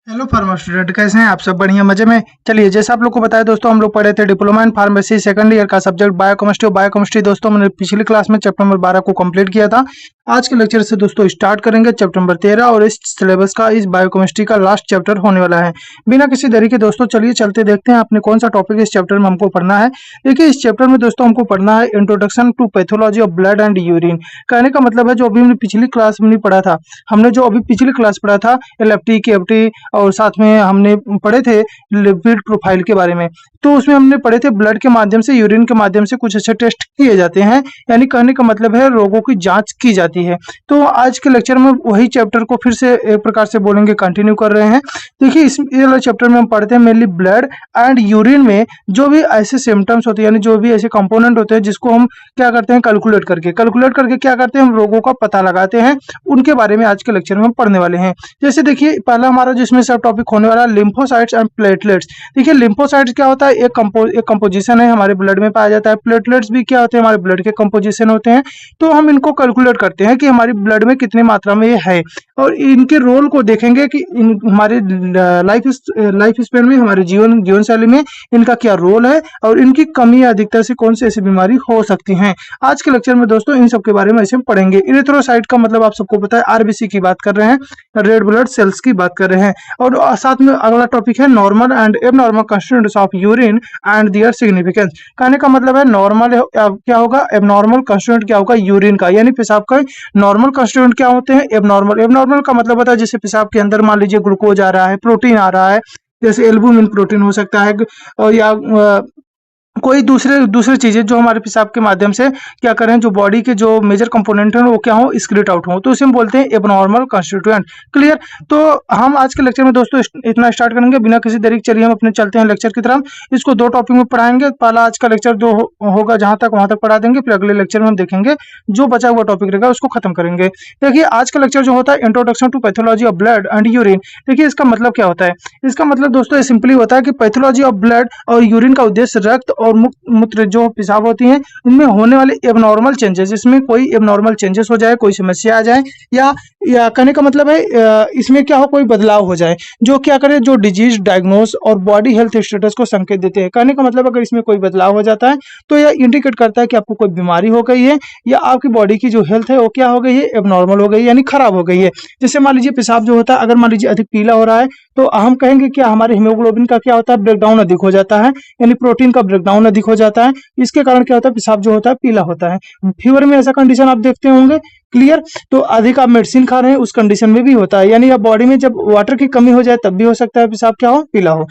Hello pharma student, कैसे हैं आप सब? बढ़िया, मजे में। चलिए, जैसे आप लोग को बताया दोस्तों, हम लोग पढ़े थे diploma in pharmacy second year का सब्जेक्ट बायोकेमिस्ट्री दोस्तों, मैंने पिछली क्लास में चैप्टर नंबर 12 को कंप्लीट किया था। आज के लेक्चर से दोस्तों स्टार्ट करेंगे चैप्टर नंबर 13 और इस सिलेबस का, इस बायोकेमिस्ट्री का लास्ट चैप्टर होने वाला है। बिना किसी देरी के दोस्तों चलिए चलते देखते हैं आपने कौन सा टॉपिक इस चैप्टर में हमको पढ़ना है। देखिए, इस चैप्टर में दोस्तों हमको पढ़ना है introduction to pathology of blood and urine. कहने का मतलब है जो अभी हमने पिछली क्लास में नहीं पढ़ा था, हमने जो अभी पिछली क्लास पढ़ा था एलएफटी केएफटी और साथ में हमने पढ़े थे लिपिड प्रोफाइल के बारे में, तो उसमें हमने पढ़े थे ब्लड के माध्यम से, यूरिन के माध्यम से कुछ ऐसे टेस्ट किए जाते हैं, यानी कहने का मतलब है रोगों की जांच की जाती है। तो आज के लेक्चर में वही चैप्टर को फिर से एक प्रकार से बोलेंगे, कंटिन्यू कर रहे हैं। देखिए, इस वाले चैप्टर में हम पढ़ते हैं मेनली ब्लड एंड यूरिन में जो भी ऐसे सिम्टम्स होते हैं, यानी जो भी ऐसे कंपोनेंट होते हैं जिसको हम क्या करते हैं, कैलकुलेट करके क्या करते हैं, हम रोगों का पता लगाते हैं। उनके बारे में आज के लेक्चर में हम पढ़ने वाले हैं। जैसे देखिए, पहला हमारा जिसमें सब टॉपिक होने वाला है लिम्फोसाइट्स एंड प्लेटलेट्स। देखिए, लिम्फोसाइट्स क्या होता है, एक कंपोजिशन है, हमारे ब्लड में पाया जाता है। प्लेटलेट्स भी क्या होते हैं, हमारे ब्लड के कंपोजिशन होते हैं। तो हम इनको कैलकुलेट करते हैं कि हमारी ब्लड में कितनी मात्रा में ये है, और इनके रोल को देखेंगे कि हमारे लाइफ स्पेन में, हमारे जीवन शैली में इनका क्या रोल है, और इनकी कमी या अधिकता से कौन सी ऐसी बीमारी हो सकती है। आज के लेक्चर में दोस्तों इन सब के बारे में ऐसे पढ़ेंगे। इरिथ्रोसाइट का मतलब आप सबको पता है, आरबीसी की बात कर रहे हैं, रेड ब्लड सेल्स की बात कर रहे हैं। और साथ में अगला टॉपिक है normal and abnormal constituents of urine and their significance. कहने का मतलब है नॉर्मल क्या होगा, एबनॉर्मल कंस्टिट्यूएंट क्या होगा यूरिन का, यानी पेशाब का। नॉर्मल कंस्टिट्यूएंट क्या होते हैं, एबनॉर्मल का मतलब होता है जैसे पेशाब के अंदर मान लीजिए ग्लूकोज आ रहा है, प्रोटीन आ रहा है, जैसे एल्बुमिन प्रोटीन हो सकता है, और या कोई दूसरे चीजें जो हमारे पेशाब के माध्यम से क्या करें, जो बॉडी के जो मेजर कंपोनेंट हैं वो क्या हो, स्क्रीट आउट हो, तो इसे हम बोलते हैं एबनॉर्मल कंस्टिट्यूएंट। क्लियर। तो हम आज के लेक्चर में दोस्तों इतना स्टार्ट करेंगे बिना किसी देरी के। चलिए हम अपने चलते हैं लेक्चर की तरफ। इसको दो टॉपिक में पढ़ाएंगे। पहला आज का लेक्चर जो होगा जहां तक वहां तक पढ़ा देंगे, फिर अगले लेक्चर में हम देखेंगे जो बचा हुआ टॉपिक रहेगा उसको खत्म करेंगे। देखिए, आज का लेक्चर जो होता है introduction to pathology of blood and urine. देखिए, इसका मतलब क्या होता है, इसका मतलब दोस्तों ये सिंपली होता है कि पैथोलॉजी ऑफ ब्लड और यूरिन का उद्देश्य रक्त और मूत्र जो पेशाब होती हैं इनमें होने वाले एबनॉर्मल चेंजेस, इसमें कोई एबनॉर्मल चेंजेस हो जाए, कोई समस्या आ जाए, या कहने का मतलब है इसमें क्या हो, कोई बदलाव हो जाए जो क्या करे, जो डिजीज डायग्नोस और बॉडी हेल्थ स्टेटस को संकेत देते हैं। कहने का मतलब अगर इसमें कोई बदलाव हो जाता है तो यह इंडिकेट करता है कि आपको कोई बीमारी हो गई है, या आपकी बॉडी की जो हेल्थ है वो क्या हो गई है, एबनॉर्मल हो गई है, यानी खराब हो गई है। जैसे मान लीजिए पेशाब जो होता है, अगर मान लीजिए अधिक पीला हो रहा है तो हम कहेंगे कि हमारे हीमोग्लोबिन का क्या होता है, ब्रेकडाउन अधिक हो जाता है, यानी प्रोटीन का ब्रेकडाउन अधिक हो जाता है। इसके कारण क्या होता है, पेशाब जो होता है पीला होता है। फीवर में ऐसा कंडीशन आप देखते होंगे। क्लियर। तो अधिक आप मेडिसिन खा रहे हैं उस कंडीशन में भी होता है, यानी अब बॉडी में जब वाटर की कमी हो जाए तब भी हो सकता है पेशाब क्या हो, पीला हो।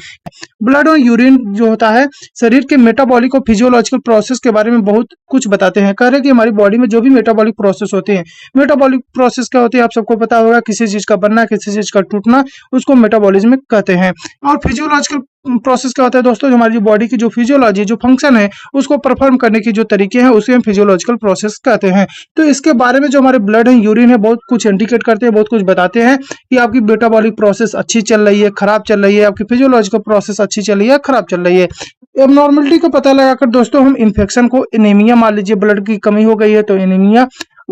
ब्लड और यूरिन जो होता है शरीर के मेटाबॉलिक और फिजियोलॉजिकल प्रोसेस के बारे में बहुत कुछ बताते हैं। कह रहे हैं कि हमारी बॉडी में जो भी मेटाबॉलिक प्रोसेस होते हैं, मेटाबॉलिक प्रोसेस क्या होती है आप सबको पता होगा, किसी चीज का बनना, किसी चीज का टूटना, उसको मेटाबॉलिज्म कहते हैं। और फिजियोलॉजिकल प्रोसेस क्या होता है दोस्तों, जो हमारी बॉडी की जो फिजियोलॉजी, जो फंक्शन है, उसको परफॉर्म करने की जो तरीके हैं उसे हम फिजियोलॉजिकल प्रोसेस कहते हैं। तो इसके बारे में जो हमारे ब्लड है, यूरिन है, बहुत कुछ इंडिकेट करते हैं, बहुत कुछ बताते हैं कि आपकी मेटाबॉलिक प्रोसेस अच्छी चल रही है, खराब चल रही है, आपकी फिजियोलॉजिकल प्रोसेस अच्छी चल रही है, खराब चल रही है। एबनॉर्मलिटी का पता लगाकर दोस्तों हम इन्फेक्शन को, एनीमिया, मान लीजिए ब्लड की कमी हो गई है तो एनीमिया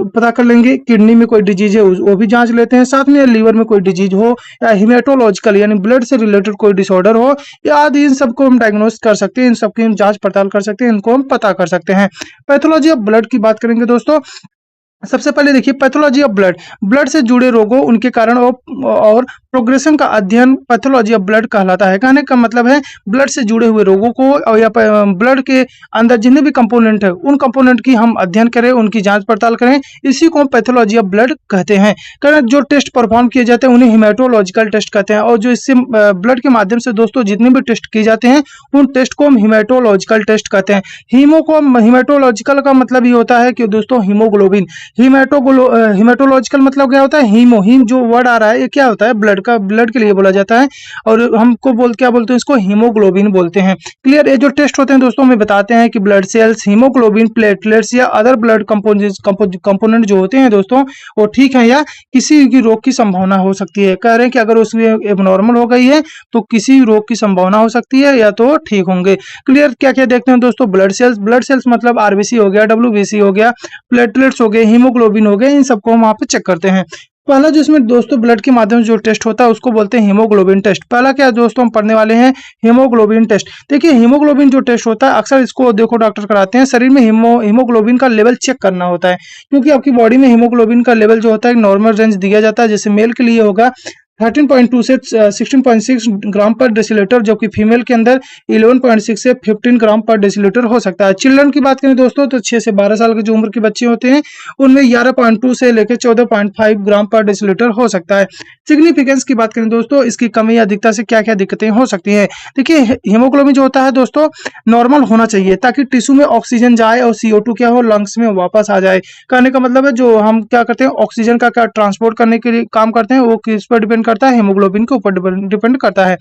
पता कर लेंगे, किडनी में कोई डिजीज है वो भी जांच लेते हैं, साथ में लीवर में कोई डिजीज हो, या हिमेटोलॉजिकल यानी ब्लड से रिलेटेड कोई डिसऑर्डर हो, या आदि, इन सबको हम डायग्नोस कर सकते हैं, इन सबकी हम जांच पड़ताल कर सकते हैं, इनको हम पता कर सकते हैं। पैथोलॉजी ऑफ ब्लड की बात करेंगे दोस्तों। सबसे पहले देखिए पैथोलॉजी ऑफ ब्लड, ब्लड से जुड़े रोगों, उनके कारण और प्रोग्रेशन का अध्ययन पैथोलॉजी ऑफ ब्लड कहलाता है। कहने का मतलब है ब्लड से जुड़े हुए रोगों को, और या ब्लड के अंदर जितने भी कंपोनेंट है उन कंपोनेंट की हम अध्ययन करें, उनकी जांच पड़ताल करें, इसी को हम पैथोलॉजी ऑफ ब्लड कहते हैं। कारण जो टेस्ट परफॉर्म किए जाते हैं उन्हें हिमेटोलॉजिकल टेस्ट कहते हैं, और जो इससे ब्लड के माध्यम से दोस्तों जितने भी टेस्ट किए जाते हैं उन टेस्ट को हम हिमेटोलॉजिकल टेस्ट कहते हैं। हिमेटोलॉजिकल का मतलब ये होता है कि दोस्तों हीमोग्लोबिन, हिमेटोलॉजिकल मतलब क्या होता है, हीम जो वर्ड आ रहा है ये क्या होता है, ब्लड के लिए बोला जाता है, और हमको क्या बोलते हैं, इसको हीमोग्लोबिन बोलते हैं। क्लियर। ये जो टेस्ट होते हैं दोस्तों हमें बताते हैं कि ब्लड सेल्स, हीमोग्लोबिन, प्लेटलेट्स या अदर ब्लड कंपोनेंट जो होते हैं दोस्तों वो ठीक है, या किसी की रोग की संभावना हो सकती है। कह रहे हैं कि अगर उसमें एबनॉर्मल हो गई है तो किसी रोग की संभावना हो सकती है, या तो ठीक होंगे। क्लियर। क्या क्या देखते हैं दोस्तों, ब्लड सेल्स मतलब आरबीसी हो गया, डब्ल्यूबीसी हो गया, प्लेटलेट्स हो गए, हीमोग्लोबिन हो गए, इन सबको हम वहां पे चेक करते हैं। पहला जो इसमें दोस्तों ब्लड के माध्यम से जो टेस्ट होता है उसको बोलते हैं हीमोग्लोबिन टेस्ट। पहला क्या है दोस्तों, हम पढ़ने वाले हैं हीमोग्लोबिन टेस्ट। देखिए हीमोग्लोबिन जो टेस्ट होता है अक्सर इसको देखो डॉक्टर कराते हैं, शरीर में हीमोग्लोबिन का लेवल चेक करना होता है, क्योंकि आपकी बॉडी में हीमोग्लोबिन का लेवल जो होता है नॉर्मल रेंज दिया जाता है। जैसे मेल के लिए होगा 13.2 से 16.6 ग्राम पर डेसीलीटर, जबकि फीमेल के अंदर 11.6 से 15 ग्राम पर डेसीलीटर हो सकता है। चिल्ड्रन की बात करें दोस्तों तो 6 से 12 साल के जो उम्र के बच्चे होते हैं उनमें 11.2 से लेकर 14.5 ग्राम पर डेसीलीटर हो सकता है। सिग्निफिकेंस की बात करें दोस्तों, इसकी कमी या अधिकता से क्या क्या दिक्कतें हो सकती हैं। देखिए हीमोग्लोबिन जो होता है दोस्तों नॉर्मल होना चाहिए, ताकि टिश्यू में ऑक्सीजन जाए और CO2 क्या हो लंग्स में वापस आ जाए। कहने का मतलब है जो हम क्या करते हैं ऑक्सीजन का क्या ट्रांसपोर्ट करने के लिए काम करते हैं वो किस पर डिपेंड करता है, हीमोग्लोबिन के ऊपर डिपेंड करता है।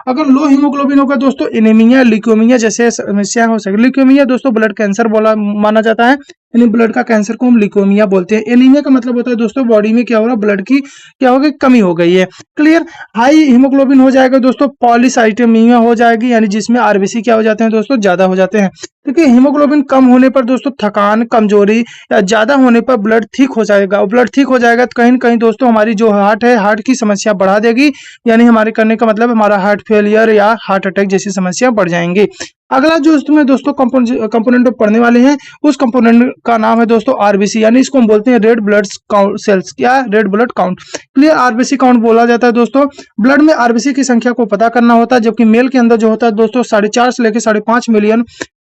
अगर लो हीमोग्लोबिन होगा दोस्तों एनीमिया, ल्यूकेमिया जैसे समस्या हो सकती है। ल्यूकेमिया दोस्तों ब्लड कैंसर बोला माना जाता है, यानी ब्लड का कैंसर को हम ल्यूकेमिया बोलते हैं। एनीमिया का मतलब होता है दोस्तों बॉडी में क्या हो रहा है, ब्लड की क्या होगी, कमी हो गई है। क्लियर। हाई हीमोग्लोबिन हो जाएगा दोस्तों पॉलीसाइटेमिया हो जाएगी, यानी जिसमें आरबीसी क्या हो जाते हैं दोस्तों ज्यादा हो जाते हैं। देखिए हीमोग्लोबिन कम होने पर दोस्तों थकान, कमजोरी, या ज्यादा होने पर ब्लड थिक हो जाएगा, और ब्लड थिक हो जाएगा तो कहीं न कहीं दोस्तों हमारी जो हार्ट है हार्ट की समस्या बढ़ा देगी, यानी हमारे करने का मतलब हमारा हार्ट फेलियर या हार्ट अटैक जैसी समस्या बढ़ जाएंगी। अगला जो इसमें दोस्तों कंपोनेंट पढ़ने वाले हैं उस कंपोनेंट का नाम है दोस्तों आरबीसी, यानी इसको हम बोलते हैं रेड ब्लड काउंट सेल्स। क्या red blood count, clear. RBC count बोला जाता है दोस्तों, ब्लड में आरबीसी की संख्या को पता करना होता है, जबकि मेल के अंदर जो होता है दोस्तों 4.5 से लेकर 5.5 मिलियन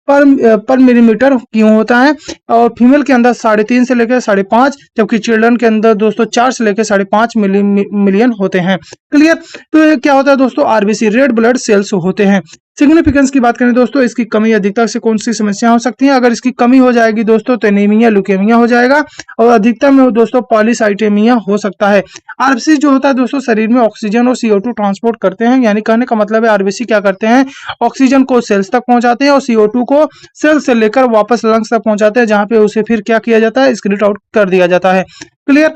पर मिलीमीटर क्यों होता है, और फीमेल के अंदर 3.5 से लेकर 5.5, जबकि चिल्ड्रन के अंदर दोस्तों 4 से लेकर 5.5 मिलियन होते हैं। क्लियर। तो ये क्या होता है दोस्तों आरबीसी रेड ब्लड सेल्स होते हैं। सिग्निफिकेंस की बात करें दोस्तों, इसकी कमी अधिकता से कौन सी समस्या हो सकती है। अगर इसकी कमी हो जाएगी दोस्तों तो एनीमिया ल्यूकेमिया हो जाएगा, और अधिकता में दोस्तों पॉलीसाइटेमिया हो सकता है। आरबीसी जो होता है दोस्तों शरीर में ऑक्सीजन और CO2 ट्रांसपोर्ट करते हैं, यानी कहने का मतलब है आरबीसी क्या करते हैं ऑक्सीजन को सेल्स तक पहुंचाते हैं और CO2 को सेल से लेकर वापस लंग्स तक पहुंचाते हैं, जहां पे उसे फिर क्या किया जाता है एक्सक्रीट आउट कर दिया जाता है। क्लियर।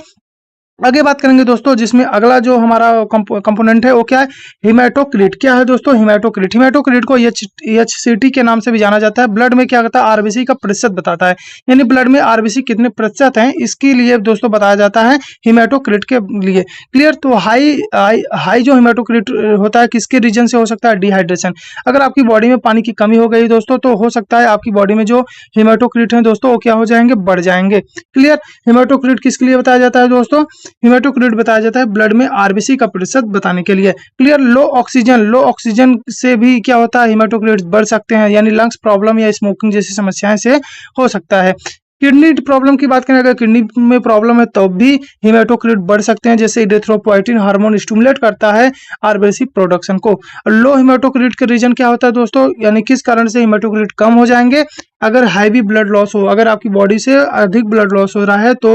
आगे बात करेंगे दोस्तों, जिसमें अगला जो हमारा कंपोनेंट है वो क्या है, हिमेटोक्रिट। क्या है दोस्तों हिमेटोक्रिट, हिमेटोक्रिट को HCT के नाम से भी जाना जाता है। ब्लड में क्या करता है आरबीसी का प्रतिशत बताता है, यानी ब्लड में आरबीसी कितने प्रतिशत हैं इसके लिए दोस्तों बताया जाता है हिमेटोक्रिट के लिए। क्लियर। तो हाई जो हिमेटोक्रिट होता है किसके रीजन से हो सकता है, डिहाइड्रेशन। अगर आपकी बॉडी में पानी की कमी हो गई दोस्तों तो हो सकता है आपकी बॉडी में जो हिमेटोक्रिट है दोस्तों वो क्या हो जाएंगे, बढ़ जाएंगे। क्लियर। हिमेटोक्रिट किसके लिए बताया जाता है दोस्तों, हिमेटोक्रिट बताया जाता है ब्लड में आरबीसी का प्रतिशत बताने के लिए। क्लियर। लो ऑक्सीजन से भी क्या होता है हिमेटोक्रिट बढ़ सकते हैं, यानी लंग्स प्रॉब्लम या स्मोकिंग जैसी समस्याएं से हो सकता है। किडनी प्रॉब्लम की बात करें, अगर किडनी में प्रॉब्लम है तो भी हिमेटोक्रिट बढ़ सकते हैं, जैसे इरिथ्रोपोइटिन हार्मोन स्टिमुलेट करता है आरबीसी प्रोडक्शन को। लो हिमेटोक्रिट का रीजन क्या होता है दोस्तों, यानी किस कारण से हिमेटोक्रिट कम हो जाएंगे, अगर हैवी ब्लड लॉस हो, अगर आपकी बॉडी से अधिक ब्लड लॉस हो रहा है तो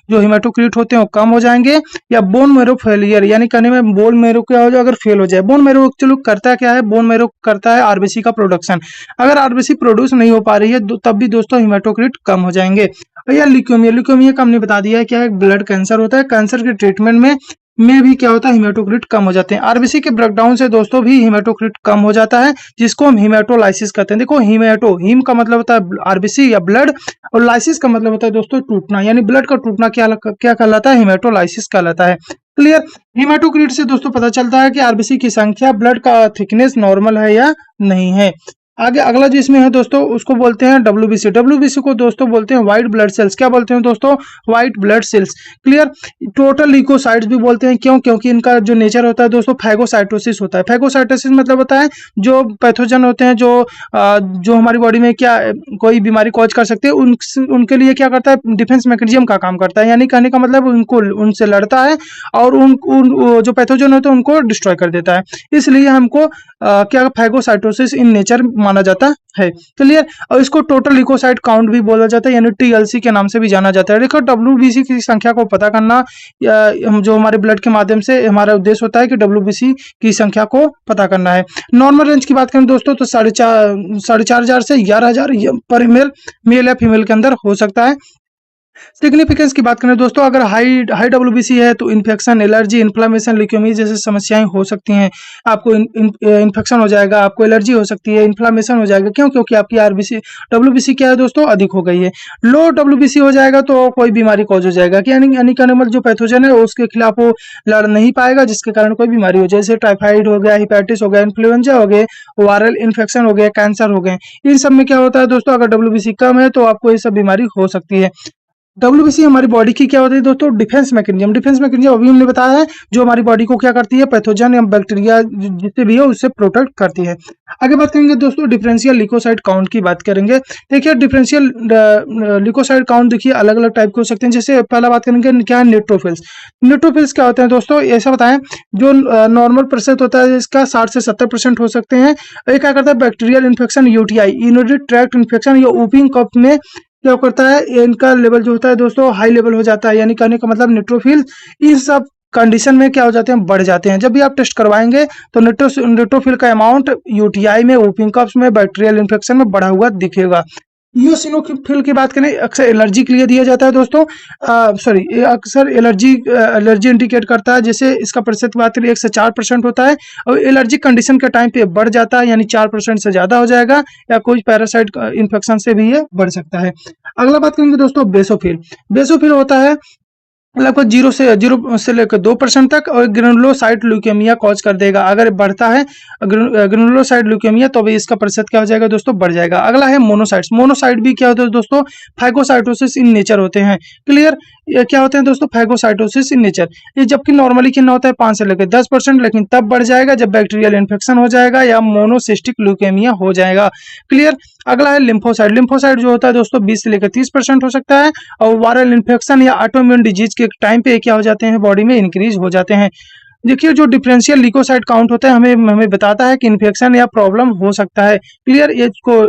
जो हिमेटोक्रिट होते हैं वो कम हो जाएंगे। या बोन मेरो फेलियर, यानी कहने में बोन मेरो क्या हो जाए, अगर फेल हो जाए। बोन मेरो एक्चुअली करता क्या है, बोन मेरो करता है आरबीसी का प्रोडक्शन। अगर आरबीसी प्रोड्यूस नहीं हो पा रही है तब भी दोस्तों हिमेटोक्रिट कम हो जाएंगे। या ल्यूकेमिया का हमने बता दिया है क्या है, ब्लड कैंसर होता है। कैंसर के ट्रीटमेंट में भी क्या होता है हिमेटोक्रिट कम हो जाते हैं। आरबीसी के ब्रेकडाउन से दोस्तों भी हिमेटोक्रिट कम हो जाता है, जिसको हम हिमेटोलाइसिस कहते हैं। देखो हिम का मतलब होता है आरबीसी या ब्लड, और लाइसिस का मतलब होता है दोस्तों टूटना, यानी ब्लड का टूटना क्या कहलाता है, हिमेटोलाइसिस कहलाता है। क्लियर। हिमेटोक्रिट से दोस्तों पता चलता है कि आरबीसी की संख्या, ब्लड का थिकनेस नॉर्मल है या नहीं है। आगे अगला जो इसमें है दोस्तों उसको बोलते हैं डब्ल्यूबीसी। डब्ल्यूबीसी को दोस्तों बोलते हैं व्हाइट ब्लड सेल्स। क्या बोलते हैं दोस्तों, white blood cells. Clear. Total leucocytes भी बोलते हैं, क्यों, क्योंकि इनका जो नेचर होता है दोस्तों फैगोसाइटोसिस होता है। फैगोसाइटोसिस मतलब होता है जो पैथोजन होते हैं जो हमारी बॉडी में क्या कोई बीमारी कॉज कर सकते हैं उनके लिए क्या करता है, डिफेंस मैकेनिज्म का काम करता है, यानी कहने का मतलब उनसे लड़ता है और उन जो पैथोजन होते हैं उनको डिस्ट्रॉय कर देता है। इसलिए हमको क्या फैगोसाइटोसिस इन नेचर माना जाता है। क्लियर। और इसको टोटल ल्यूकोसाइट काउंट भी बोला जाता है, यानी TLC के नाम से भी जाना जाता है। देखो WBC की संख्या को पता करना जो हमारे ब्लड के माध्यम से हमारा उद्देश्य होता है कि WBC की संख्या को पता करना है। नॉर्मल रेंज की बात करें दोस्तों तो 4.5 से 11,000 पर मेल या फीमेल के अंदर हो सकता है। सिग्निफिकेंस की बात करें दोस्तों, अगर हाई हाई डब्ल्यूबीसी है तो इन्फेक्शन, एलर्जी, इन्फ्लामेशन, ल्यूकेमिया जैसी समस्याएं हो सकती हैं। आपको इन्फेक्शन हो जाएगा, आपको एलर्जी हो सकती है, इन्फ्लामेशन हो जाएगा। क्यों? क्योंकि आपकी आरबीसी डब्ल्यूबीसी क्या है दोस्तों, अधिक हो गई है। लो डब्ल्यूबीसी हो जाएगा तो कोई बीमारी कॉज हो जाएगा कि यानी कि एनिमल जो पैथोजन है उसके खिलाफ वो लड़ नहीं पाएगा, जिसके कारण कोई बीमारी हो, जैसे टाइफाइड हो गया, हेपेटाइटिस हो गया, इन्फ्लुएंजा हो गए, वायरल इन्फेक्शन हो गया, कैंसर हो गए। इन सब में क्या होता है दोस्तों, अगर डब्ल्यूबीसी कम है तो आपको ये सब बीमारी हो सकती है। डब्ल्यूबीसी हमारी बॉडी की क्या होती है दोस्तों, डिफेंस मैकेनिज्म। डिफेंस मैकेनिज्म अभी हमने बताया है, जो हमारी बॉडी को क्या करती है, पैथोजन या बैक्टीरिया जितने भी है उससे प्रोटेक्ट करती है। आगे बात करेंगे दोस्तों, डिफरेंशियल ल्यूकोसाइट काउंट की बात करेंगे। देखिए डिफरेंशियल ल्यूकोसाइट काउंट देखिए अलग अलग टाइप के हो सकते हैं। जैसे पहला बात करेंगे क्या है, न्यूट्रोफिल्स। न्यूट्रोफिल्स क्या होते हैं दोस्तों, ऐसा बताएं, जो नॉर्मल प्रतिशत होता है इसका 60 से 70% हो सकते हैं। ये क्या करता है, bacterial infection, UTI, urinary tract infection या वूपिंग कफ में क्या करता है, ये इनका लेवल जो होता है दोस्तों हाई लेवल हो जाता है। यानी कहने का मतलब न्यूट्रोफिल इस सब कंडीशन में क्या हो जाते हैं, बढ़ जाते हैं। जब भी आप टेस्ट करवाएंगे तो न्यूट्रोफिल का अमाउंट यूटीआई में, वूपिंग कफ्स में, बैक्टीरियल इन्फेक्शन में बढ़ा हुआ दिखेगा। इयोसिनोफिल की बात करें, अक्सर एलर्जी के लिए दिया जाता है दोस्तों। सॉरी, ये अक्सर एलर्जी इंडिकेट करता है। जैसे इसका प्रतिशत बात करें 1 से 4% होता है, और एलर्जी कंडीशन के टाइम पे बढ़ जाता है, यानी 4% से ज्यादा हो जाएगा, या कोई पैरासाइट इन्फेक्शन से भी ये बढ़ सकता है। अगला बात करेंगे दोस्तों, बेसोफिल। बेसोफिल होता है लगभग 0 से लेकर 2% तक, और ग्रेनुलोसाइट ल्यूकेमिया कॉज कर देगा। अगर बढ़ता है ग्रेनुलोसाइट ल्यूकेमिया तो भी इसका प्रतिशत क्या हो जाएगा दोस्तों, बढ़ जाएगा। अगला है मोनोसाइट्स। मोनोसाइट भी क्या होता है दोस्तों, फाइगोसाइटोसिस इन नेचर होते हैं। क्लियर? ये क्या होते हैं दोस्तों, फाइगोसाइटोसिस इन नेचर। ये जबकि नॉर्मली कितना होता है, 5 से लेकर 10%, लेकिन तब बढ़ जाएगा जब बैक्टीरियल इन्फेक्शन हो जाएगा या मोनोसिस्टिक ल्यूकेमिया हो जाएगा। क्लियर? अगला है लिम्फोसाइट। लिम्फोसाइट जो होता है दोस्तों 20 से लेकर 30% हो सकता है, और वायरल इन्फेक्शन या ऑटोइम्यून डिजीज के टाइम पे क्या हो जाते हैं, बॉडी में इंक्रीज हो जाते हैं। देखिए जो डिफरेंशियल ल्यूकोसाइट काउंट होता है हमें हमें बताता है कि इन्फेक्शन या प्रॉब्लम हो सकता है। क्लियर? ये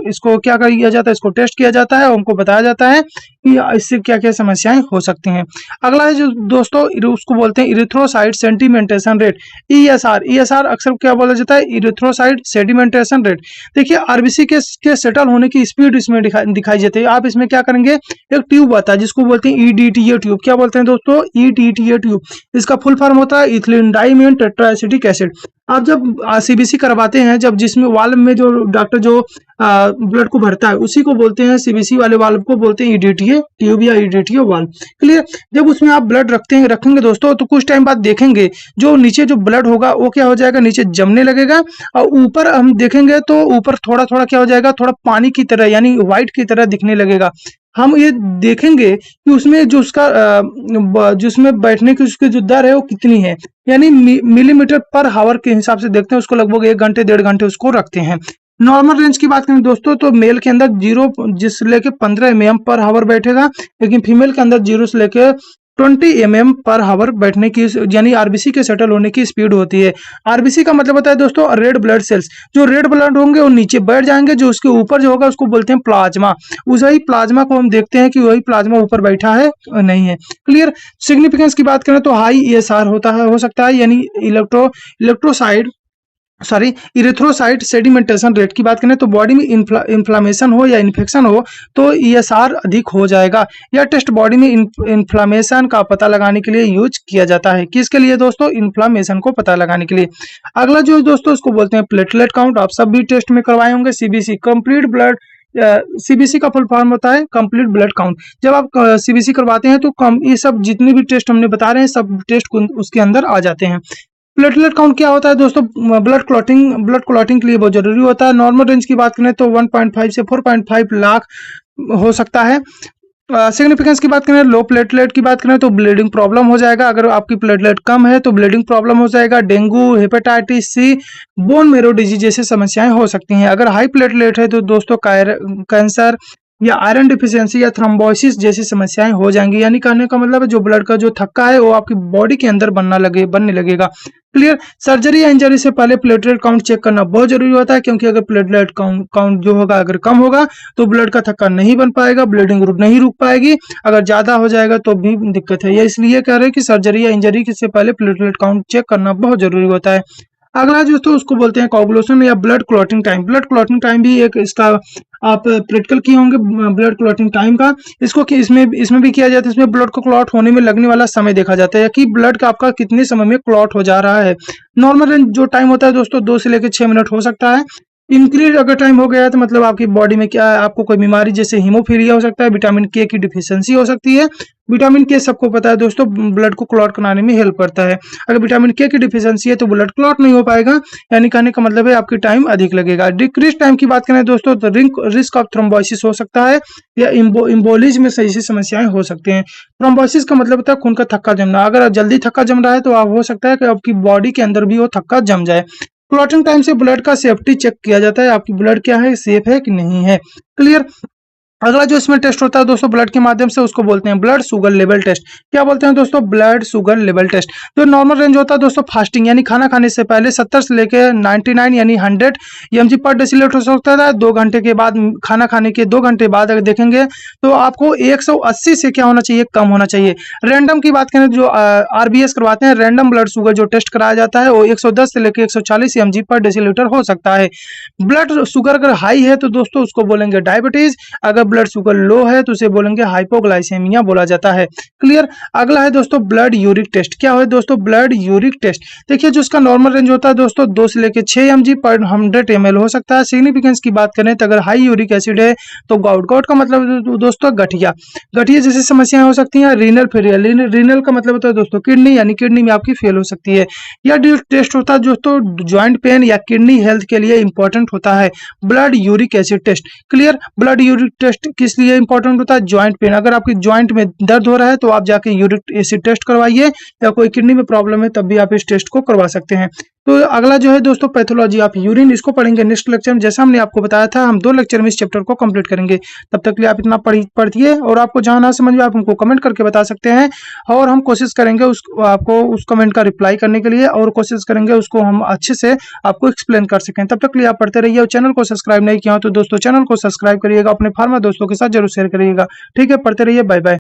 इसको क्या किया जाता है, इसको टेस्ट किया जाता है और उनको बताया जाता है कि इससे क्या क्या समस्याएं हो सकती हैं। अगला है जो दोस्तों, उसको बोलते हैं erythrocyte sedimentation rate, ESR. ESR अक्सर क्या बोला जाता है, इरिथ्रोसाइट सेडिमेंटेशन रेट। देखिए आरबीसी के सेटल होने की स्पीड इसमें दिखाई जाती है। आप इसमें क्या करेंगे, एक ट्यूब आता है जिसको बोलते हैं ईडीटीए ट्यूब। क्या बोलते हैं दोस्तों, ईडीटीए ट्यूब। इसका फुल फॉर्म होता है इथिलीन डाइमीन टेट्राएसिटिक एसिड। आप जब सीबीसी करवाते हैं, जब जिसमें वाल्व में जो डॉक्टर जो ब्लड को भरता है उसी को बोलते हैं, सीबीसी वाले वाल्व को बोलते हैं ईडीटीए ट्यूब या ईडीटीए वाल्व। क्लियर? जब उसमें आप ब्लड रखेंगे दोस्तों, तो कुछ टाइम बाद देखेंगे जो नीचे जो ब्लड होगा वो क्या हो जाएगा, नीचे जमने लगेगा, और ऊपर हम देखेंगे तो ऊपर थोड़ा थोड़ा क्या हो जाएगा, थोड़ा पानी की तरह यानी व्हाइट की तरह दिखने लगेगा। हम ये देखेंगे कि उसमें जो उसका जिसमें बैठने की उसकी जो दर है वो कितनी है, यानी मिलीमीटर पर हावर के हिसाब से देखते हैं उसको। लगभग 1 घंटे 1.5 घंटे उसको रखते हैं। नॉर्मल रेंज की बात करें दोस्तों, तो मेल के अंदर 0 जिस लेके 15 mm पर हावर बैठेगा, लेकिन फीमेल के अंदर 0 से लेके 20 mm पर हावर बैठने की यानी आरबीसी के सेटल होने की स्पीड होती है। आरबीसी का मतलब होता है दोस्तों रेड ब्लड सेल्स। जो रेड ब्लड होंगे वो नीचे बैठ जाएंगे, जो उसके ऊपर जो होगा उसको बोलते हैं प्लाज्मा। उसी प्लाज्मा को हम देखते हैं कि वही प्लाज्मा ऊपर बैठा है नहीं है। क्लियर? सिग्निफिकेंस की बात करें तो हाई ईएसआर होता है, हो सकता है, यानी इरिथ्रोसाइट सेडिमेंटेशन रेट की बात करें तो बॉडी में इन्फ्लामेशन हो या इन्फेक्शन हो तो ईएसआर अधिक हो जाएगा। यह टेस्ट बॉडी में इन्फ्लामेशन का पता लगाने के लिए यूज किया जाता है। किसके लिए दोस्तों, इन्फ्लामेशन को पता लगाने के लिए। अगला जो दोस्तों उसको बोलते हैं प्लेटलेट काउंट। आप सब भी टेस्ट में करवाए होंगे, सीबीसी कंप्लीट ब्लड। सीबीसी का फुल फॉर्म होता है कंप्लीट ब्लड काउंट। जब आप सीबीसी करवाते हैं तो ये सब जितने भी टेस्ट हमने बता रहे हैं सब टेस्ट उसके अंदर आ जाते हैं। प्लेटलेट काउंट क्या होता है दोस्तों, ब्लड क्लॉटिंग के लिए बहुत जरूरी होता है। नॉर्मल रेंज की बात करें तो 1.5 से 4.5 लाख हो सकता है। सिग्निफिकेंस की बात करें, लो प्लेटलेट की बात करें तो ब्लीडिंग प्रॉब्लम हो जाएगा। अगर आपकी प्लेटलेट कम है तो ब्लीडिंग प्रॉब्लम हो जाएगा। Dengue, hepatitis C, bone marrow disease जैसी समस्याएं हो सकती हैं। अगर हाई प्लेटलेट है तो दोस्तों कैंसर या आयरन डिफिशियंसी या थ्रोम्बोसिस जैसी समस्याएं हो जाएंगी। यानी कहने का मतलब है जो ब्लड का जो थक्का है वो आपकी बॉडी के अंदर बनने लगेगा। क्लियर? सर्जरी या इंजरी से पहले प्लेटलेट काउंट चेक करना बहुत जरूरी होता है, क्योंकि अगर प्लेटलेट काउंट जो होगा अगर कम होगा तो ब्लड का थक्का नहीं बन पाएगा, ब्लीडिंग नहीं रुक पाएगी। अगर ज्यादा हो जाएगा तो भी दिक्कत है। ये इसलिए कह रहे हैं कि सर्जरी या इंजरी से पहले प्लेटलेट काउंट चेक करना बहुत जरूरी होता है। अगला है दोस्तों उसको बोलते हैं कोगुलेशन या blood clotting time. Blood clotting time भी एक इसका आप प्रैक्टिकल किए होंगे ब्लड क्लॉटिंग टाइम का। इसको इसमें इसमें भी किया जाता है, इसमें ब्लड को क्लॉट होने में लगने वाला समय देखा जाता है कि ब्लड का आपका कितने समय में क्लॉट हो जा रहा है। नॉर्मल रेंज जो टाइम होता है दोस्तों 2 से लेकर 6 मिनट हो सकता है। इंक्रीज अगर टाइम हो गया है तो मतलब आपकी बॉडी में क्या है, आपको कोई बीमारी जैसे हीमोफीलिया हो सकता है, विटामिन के की डिफिशियंसी हो सकती है। विटामिन के सबको पता है दोस्तों ब्लड को क्लॉट कराने में हेल्प करता है। अगर विटामिन के की डिफिशियंसी है तो ब्लड क्लॉट नहीं हो पाएगा, यानी कहने का मतलब है आपकी टाइम अधिक लगेगा। डिक्रीज टाइम की बात करें दोस्तों तो रिस्क ऑफ थ्रोम्बोसिस हो सकता है या इम्बोलिज में सही समस्याएं हो सकती हैं। थ्रोम्बोसिस का मतलब होता है खून का थक्का जमना। अगर जल्दी थक्का जम रहा है तो आप हो सकता है कि आपकी बॉडी के अंदर भी वो थक्का जम जाए। क्लॉटिंग टाइम से ब्लड का सेफ्टी चेक किया जाता है, आपकी ब्लड क्या है, सेफ है कि नहीं है। क्लियर। अगला जो इसमें टेस्ट होता है दोस्तों ब्लड के माध्यम से उसको बोलते हैं ब्लड शुगर लेवल टेस्ट। क्या बोलते हैं दोस्तों, ब्लड शुगर लेवल टेस्ट। जो नॉर्मल रेंज होता है दोस्तों फास्टिंग यानी खाना खाने से पहले 70 से लेकर 99 यानी 100 mg पर डेसीलीटर हो सकता है। 2 घंटे के बाद खाना खाने के 2 घंटे बाद अगर देखेंगे तो आपको 180 से क्या होना चाहिए, कम होना चाहिए। रैंडम की बात करें जो RBS करवाते हैं, रैंडम ब्लड शुगर जो टेस्ट कराया जाता है वो 110 से लेकर 140 mg पर डेसीलीटर हो सकता है। ब्लड शुगर अगर हाई है तो दोस्तों उसको बोलेंगे डायबिटीज। अगर ब्लड शुगर लो है तो उसे बोलेंगे हाइपोग्लाइसेमिया बोला जाता है। क्लियर। अगला है दोस्तों ब्लड यूरिक टेस्ट। क्या है दोस्तों, ब्लड यूरिक टेस्ट। देखिए जो इसका नॉर्मल रेंज होता है दोस्तों 2 से लेकर 6 mg पर 100 ml हो सकता है। सिग्निफिकेंस की बात करें तो अगर हाई यूरिक एसिड है तो गाउट। गाउट का मतलब दोस्तों गठिया। गठिया जैसी समस्याएं हो सकती हैं। रीनल फेलियर, रीनल का मतलब होता है दोस्तों किडनी, यानी किडनी में आपकी फेल हो सकती है। यह टेस्ट होता है दोस्तों ज्वाइंट पेन या किडनी हेल्थ के लिए इंपॉर्टेंट होता है blood uric acid test. Clear. Blood uric test किस लिए इंपॉर्टेंट होता है, ज्वाइंट पेन। अगर आपकी ज्वाइंट में दर्द हो रहा है तो आप जाके यूरिक एसिड टेस्ट करवाइए, या कोई किडनी में प्रॉब्लम है तब भी आप इस टेस्ट को करवा सकते हैं। तो अगला जो है दोस्तों पैथोलॉजी ऑफ यूरिन, इसको पढ़ेंगे नेक्स्ट लेक्चर में। जैसा हमने आपको बताया था हम 2 लेक्चर में इस चैप्टर को कंप्लीट करेंगे। तब तक के लिए आप इतना पढ़िए, और आपको जहां ना समझ में आप हमको कमेंट करके बता सकते हैं, और हम कोशिश करेंगे आपको उस कमेंट का रिप्लाई करने के लिए, और कोशिश करेंगे उसको हम अच्छे से आपको एक्सप्लेन कर सकें। तब तक के लिए आप पढ़ते रहिए, और चैनल को सब्सक्राइब नहीं किया हो तो दोस्तों चैनल को सब्सक्राइब करिएगा, अपने फार्मा दोस्तों के साथ जरूर शेयर करिएगा। ठीक है, पढ़ते रहिए, बाय बाय।